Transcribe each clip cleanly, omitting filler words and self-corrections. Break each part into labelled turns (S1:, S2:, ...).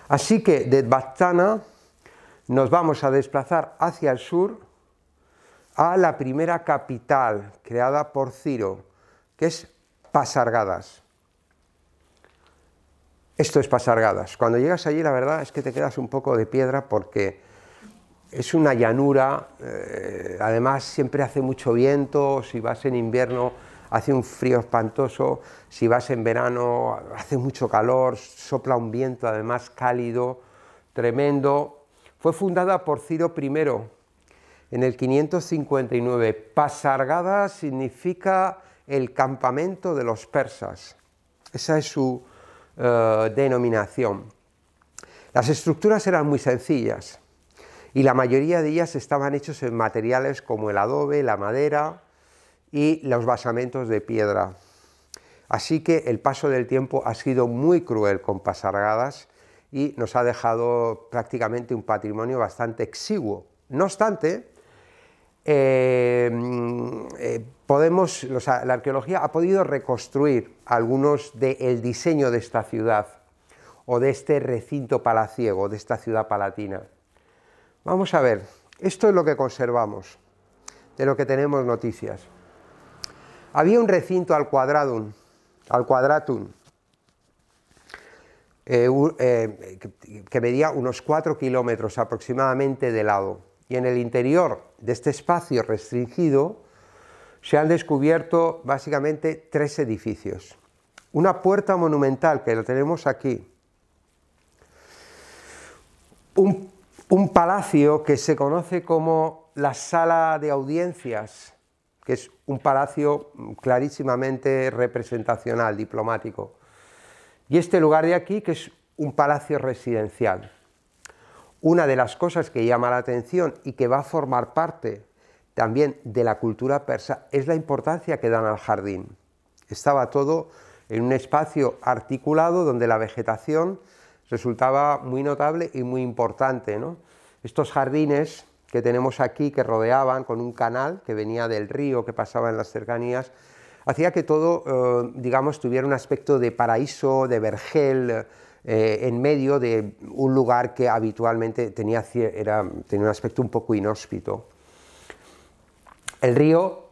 S1: Así que de Ecbatana nos vamos a desplazar hacia el sur a la primera capital creada por Ciro, que es Pasargadas. Esto es Pasargadas. Cuando llegas allí, la verdad es que te quedas un poco de piedra porque es una llanura, además siempre hace mucho viento, si vas en invierno hace un frío espantoso, si vas en verano hace mucho calor, sopla un viento además cálido, tremendo. Fue fundada por Ciro I en el 559. Pasargadas significa el campamento de los persas. Esa es su denominación. Las estructuras eran muy sencillas y la mayoría de ellas estaban hechos en materiales como el adobe, la madera y los basamentos de piedra. Así que el paso del tiempo ha sido muy cruel con Pasargadas y nos ha dejado prácticamente un patrimonio bastante exiguo. No obstante, la arqueología ha podido reconstruir algunos del diseño de esta ciudad o de este recinto palaciego, de esta ciudad palatina. Vamos a ver, esto es lo que conservamos, de lo que tenemos noticias. Había un recinto al quadratum, que medía unos 4 kilómetros aproximadamente de lado, y en el interior de este espacio restringido se han descubierto básicamente 3 edificios. Una puerta monumental, que lo tenemos aquí, un palacio que se conoce como la Sala de Audiencias, que es un palacio clarísimamente representacional, diplomático, y este lugar de aquí, que es un palacio residencial. Una de las cosas que llama la atención y que va a formar parte también de la cultura persa es la importancia que dan al jardín. Estaba todo en un espacio articulado donde la vegetación resultaba muy notable y muy importante, ¿no? Estos jardines que tenemos aquí, que rodeaban con un canal que venía del río que pasaba en las cercanías, hacía que todo, digamos, tuviera un aspecto de paraíso, de vergel, en medio de un lugar que habitualmente tenía un aspecto un poco inhóspito. El río,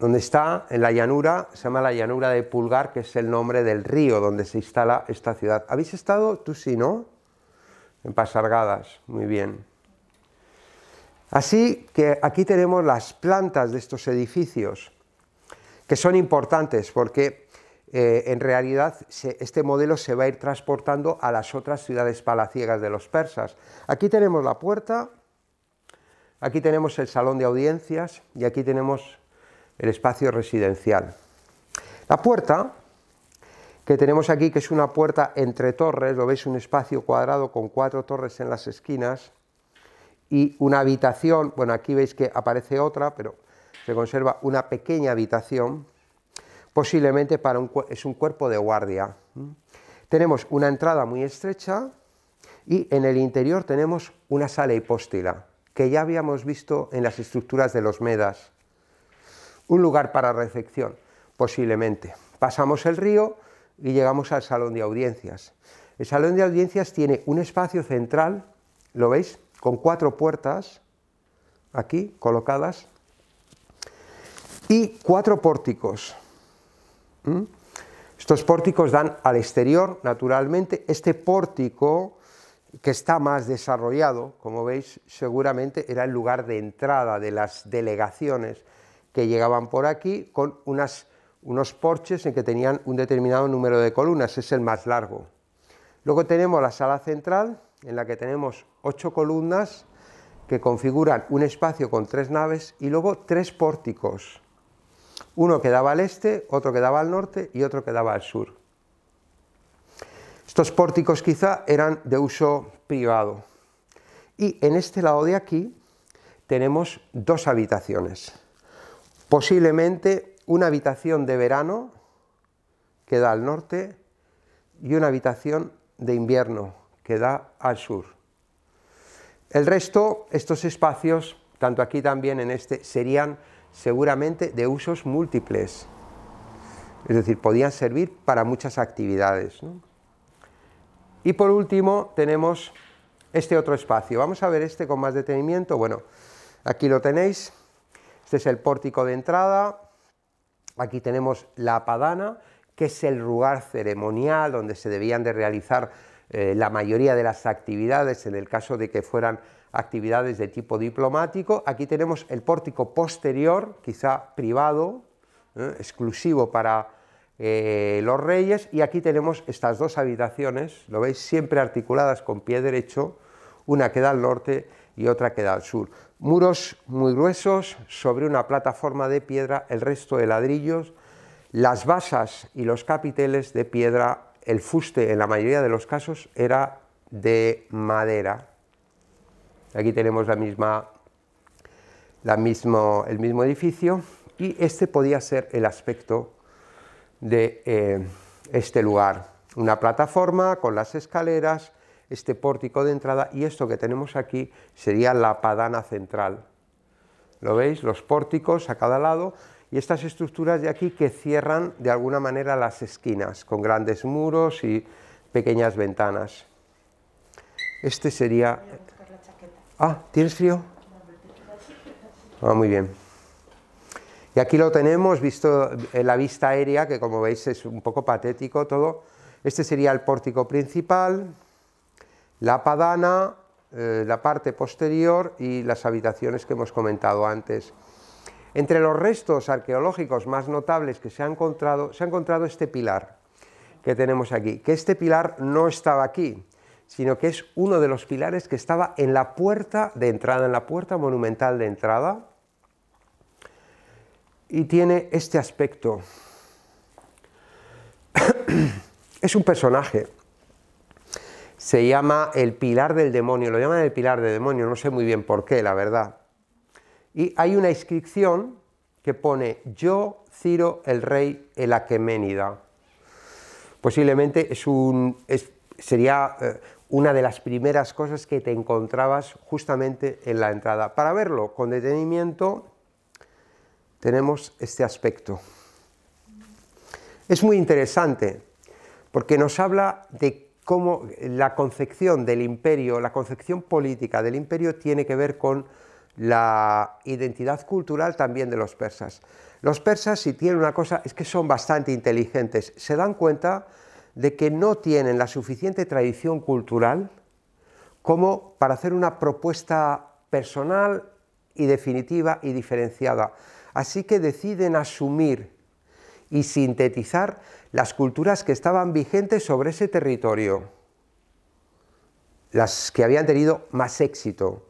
S1: donde está, en la llanura, se llama la llanura de Pulgar, que es el nombre del río donde se instala esta ciudad. ¿Habéis estado? Tú sí, ¿no? En Pasargadas, muy bien. Así que aquí tenemos las plantas de estos edificios, que son importantes porque en realidad este modelo se va a ir transportando a las otras ciudades palaciegas de los persas. Aquí tenemos la puerta, aquí tenemos el salón de audiencias y aquí tenemos el espacio residencial. La puerta que tenemos aquí, que es una puerta entre torres, lo veis, un espacio cuadrado con 4 torres en las esquinas y una habitación, bueno, aquí veis que aparece otra, pero se conserva una pequeña habitación, posiblemente es un cuerpo de guardia. Tenemos una entrada muy estrecha y en el interior tenemos una sala hipóstila, que ya habíamos visto en las estructuras de los Medas. Un lugar para recepción, posiblemente. Pasamos el río y llegamos al salón de audiencias. El salón de audiencias tiene un espacio central, ¿lo veis?, con 4 puertas, aquí, colocadas, y 4 pórticos. Estos pórticos dan al exterior, naturalmente. Este pórtico, que está más desarrollado, como veis, seguramente era el lugar de entrada de las delegaciones que llegaban por aquí, con unos porches en que tenían un determinado número de columnas, es el más largo. Luego tenemos la sala central, en la que tenemos 8 columnas que configuran un espacio con 3 naves y luego 3 pórticos. Uno que daba al este, otro que daba al norte y otro que daba al sur. Estos pórticos quizá eran de uso privado. Y en este lado de aquí tenemos 2 habitaciones. Posiblemente una habitación de verano que da al norte y una habitación de invierno que da al sur. El resto, estos espacios, tanto aquí también en este, serían seguramente de usos múltiples, es decir, podían servir para muchas actividades, ¿no? Y por último tenemos este otro espacio. Vamos a ver este con más detenimiento. Bueno, aquí lo tenéis, este es el pórtico de entrada, aquí tenemos la padana, que es el lugar ceremonial donde se debían de realizar la mayoría de las actividades, en el caso de que fueran actividades de tipo diplomático. Aquí tenemos el pórtico posterior, quizá privado, exclusivo para los reyes, y aquí tenemos estas dos habitaciones, lo veis, siempre articuladas con pie derecho, una que da al norte y otra que da al sur. Muros muy gruesos sobre una plataforma de piedra, el resto de ladrillos, las basas y los capiteles de piedra. El fuste en la mayoría de los casos era de madera. Aquí tenemos el mismo edificio, y este podía ser el aspecto de este lugar. Una plataforma con las escaleras, este pórtico de entrada, y esto que tenemos aquí sería la padana central. ¿Lo veis? Los pórticos a cada lado, y estas estructuras de aquí que cierran de alguna manera las esquinas, con grandes muros y pequeñas ventanas. Este sería... Ah, ¿tienes frío? Ah, muy bien. Y aquí lo tenemos, visto en la vista aérea, que como veis es un poco patético todo. Este sería el pórtico principal, la padana, la parte posterior y las habitaciones que hemos comentado antes. Entre los restos arqueológicos más notables que se ha encontrado este pilar que tenemos aquí, que este pilar no estaba aquí, sino que es uno de los pilares que estaba en la puerta de entrada, en la puerta monumental de entrada, y tiene este aspecto. Es un personaje, se llama el pilar del demonio, lo llaman el pilar del demonio, no sé muy bien por qué, la verdad. Y hay una inscripción que pone: yo, Ciro, el rey, el Aqueménida. Posiblemente sería una de las primeras cosas que te encontrabas justamente en la entrada. Para verlo con detenimiento tenemos este aspecto. Es muy interesante porque nos habla de cómo la concepción del imperio, la concepción política del imperio tiene que ver con la identidad cultural también de los persas. Los persas, si tienen una cosa, es que son bastante inteligentes, se dan cuenta de que no tienen la suficiente tradición cultural como para hacer una propuesta personal y definitiva y diferenciada. Así que deciden asumir y sintetizar las culturas que estaban vigentes sobre ese territorio, las que habían tenido más éxito.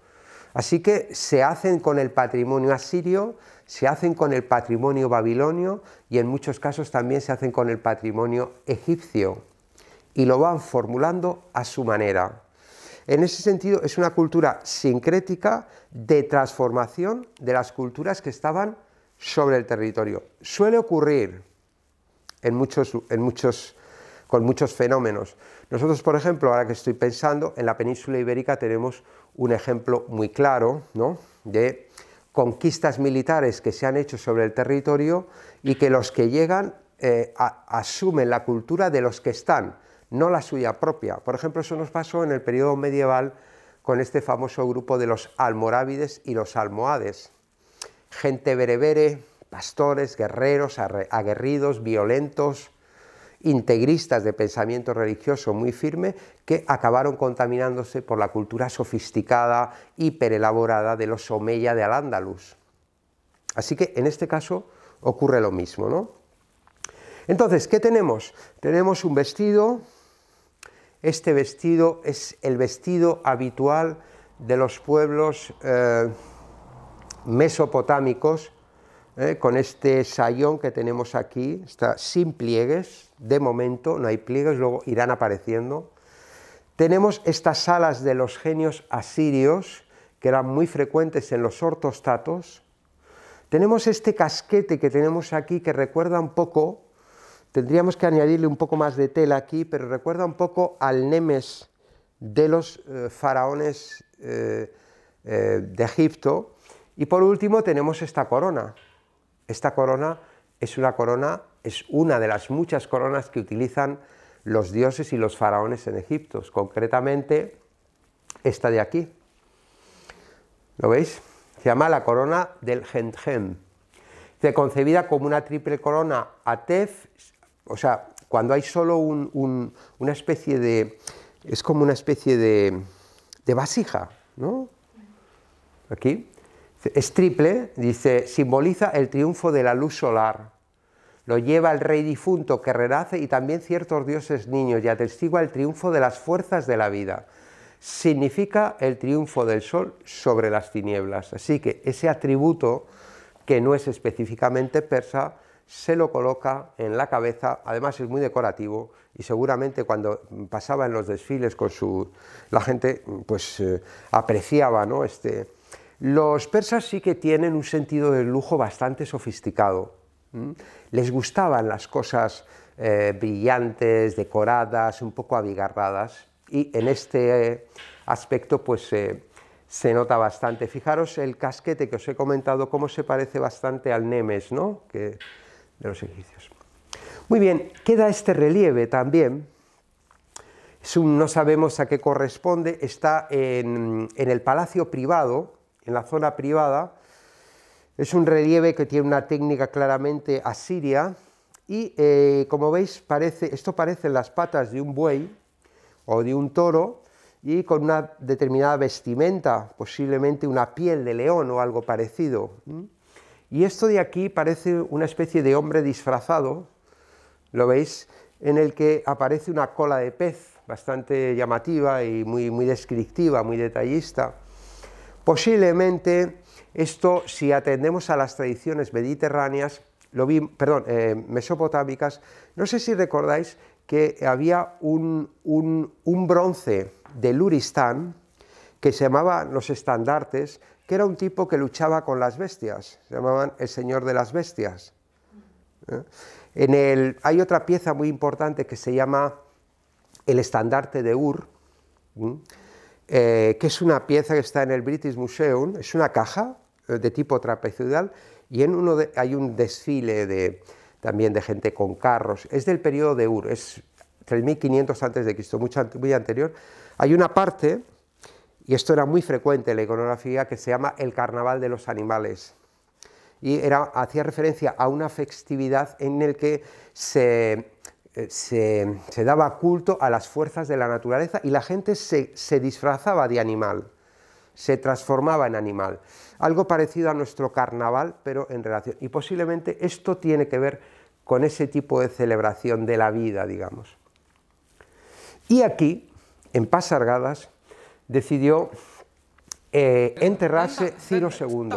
S1: Así que se hacen con el patrimonio asirio, se hacen con el patrimonio babilonio y en muchos casos también se hacen con el patrimonio egipcio, y lo van formulando a su manera. En ese sentido es una cultura sincrética de transformación de las culturas que estaban sobre el territorio. Suele ocurrir con muchos fenómenos. Nosotros, por ejemplo, ahora que estoy pensando, en la península ibérica tenemos un ejemplo muy claro, ¿no?, de conquistas militares que se han hecho sobre el territorio y que los que llegan asumen la cultura de los que están, no la suya propia. Por ejemplo, eso nos pasó en el periodo medieval con este famoso grupo de los almorávides y los almohades. Gente berebere, pastores, guerreros, aguerridos, violentos, integristas de pensamiento religioso muy firme, que acabaron contaminándose por la cultura sofisticada, hiperelaborada de los omeya de Al-Ándalus. Así que en este caso ocurre lo mismo, ¿no? Entonces, ¿qué tenemos? Tenemos un vestido. Este vestido es el vestido habitual de los pueblos mesopotámicos, con este sayón que tenemos aquí, está sin pliegues, de momento no hay pliegues, luego irán apareciendo. Tenemos estas alas de los genios asirios, que eran muy frecuentes en los ortostatos. Tenemos este casquete que tenemos aquí, que recuerda un poco tendríamos que añadirle un poco más de tela aquí, pero recuerda un poco al Nemes de los faraones de Egipto. Y por último tenemos esta corona. Esta corona es una de las muchas coronas que utilizan los dioses y los faraones en Egipto, concretamente esta de aquí. ¿Lo veis? Se llama la corona del Gendjem. Concebida como una triple corona Atef, o sea, cuando hay solo una especie de... es como una especie de vasija, ¿no? Aquí. Es triple, dice, simboliza el triunfo de la luz solar. Lo lleva el rey difunto que renace y también ciertos dioses niños y atestigua el triunfo de las fuerzas de la vida. Significa el triunfo del sol sobre las tinieblas. Así que ese atributo, que no es específicamente persa, se lo coloca en la cabeza, además es muy decorativo y seguramente cuando pasaba en los desfiles con la gente pues apreciaba, ¿no? Los persas sí que tienen un sentido del lujo bastante sofisticado. Les gustaban las cosas brillantes, decoradas, un poco abigarradas, y en este aspecto pues se nota bastante. Fijaros el casquete que os he comentado, cómo se parece bastante al Nemes, ¿no? De los egipcios. Muy bien, queda este relieve también, no sabemos a qué corresponde, está en el palacio privado, en la zona privada. Es un relieve que tiene una técnica claramente asiria y como veis esto parecen las patas de un buey o de un toro y con una determinada vestimenta, posiblemente una piel de león o algo parecido. Y esto de aquí parece una especie de hombre disfrazado, ¿lo veis? En el que aparece una cola de pez bastante llamativa y muy descriptiva, muy detallista. Posiblemente esto, si atendemos a las tradiciones mediterráneas, mesopotámicas, no sé si recordáis que había un bronce de Luristán que se llamaba los estandartes, que era un tipo que luchaba con las bestias, se llamaban el señor de las bestias. Hay otra pieza muy importante que se llama el estandarte de Ur, que es una pieza que está en el British Museum, es una caja de tipo trapezoidal y hay un desfile también de gente con carros, es del periodo de Ur, es 3500 a.C., muy anterior. Hay una parte, y esto era muy frecuente en la iconografía, que se llama el carnaval de los animales, y hacía referencia a una festividad en la que se daba culto a las fuerzas de la naturaleza y la gente se disfrazaba de animal, se transformaba en animal. Algo parecido a nuestro carnaval, pero en relación. Y posiblemente esto tiene que ver con ese tipo de celebración de la vida, digamos. Y aquí, en Pasargadas, decidió enterrarse Ciro II.